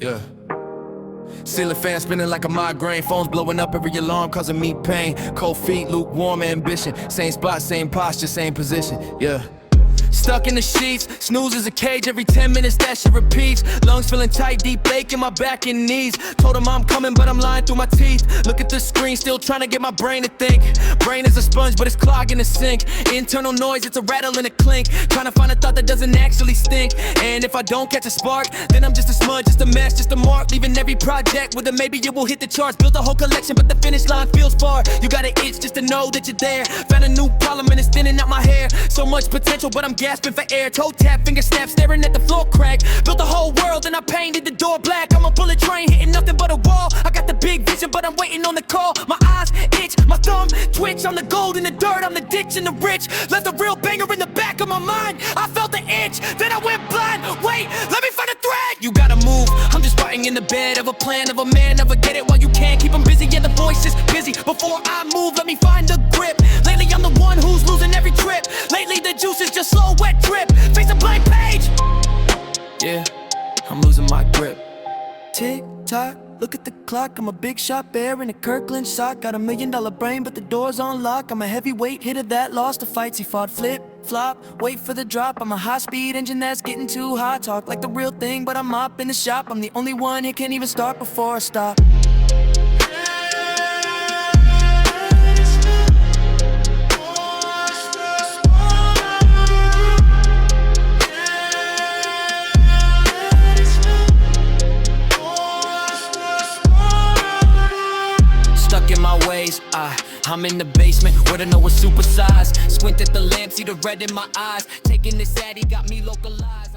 Yeah. Ceiling fan spinning like a migraine. Phones blowing up every alarm causing me pain. Cold feet, lukewarm ambition. Same spot, same posture, same position. Yeah. Stuck in the sheets, snooze is a cage. Every 10 minutes that shit repeats. Lungs feeling tight, deep ache in my back and knees. Told him I'm coming, but I'm lying through my teeth. Look at the screen, still trying to get my brain to think. Brain is a sponge, but it's clogging the sink. Internal noise, it's a rattle and a clink. Trying to find a thought that doesn't actually stink. And if I don't catch a spark, then I'm just a smudge, just a mess, just a mark. Leaving every project with a maybe it will hit the charts. Built a whole collection, but the finish line feels far. You got an itch just to know that you're there. Found a new problem and it's thinning out my hair. So much potential, but I'm gasping for air. Toe tap, finger snap, staring at the floor crack. Built the whole world and I painted the door black. I'm a bullet train hitting nothing but a wall. I got the big vision, but I'm waiting on the call. My eyes itch, my thumb twitch. I'm the gold in the dirt, I'm the ditch in the rich. Left a real banger in the back of my mind. I felt the itch, then I went blind. Wait, let me find a thread. You gotta move, I'm just fighting in the bed of a plan of a man. Never get it while you can, keep them busy. Yeah, the voice is busy. Before I move, let me find a grip. Lately I'm the one who's losing every trip. Lately the juice is just slow, wet drip. Face a blank page. Yeah, I'm losing my grip. Tick tock, look at the clock. I'm a big shot bear in a Kirkland sock. Got $1 million brain, but the door's on lock. I'm a heavyweight hitter that lost the fights. He fought flip, flop, wait for the drop. I'm a high-speed engine that's getting too hot. Talk like the real thing, but I'm up in the shop. I'm the only one here can't even start before I stop. Stuck in my ways, I'm in the basement where the know was supersized. Squint at the lamp, see the red in my eyes. Taking this addy got me localized.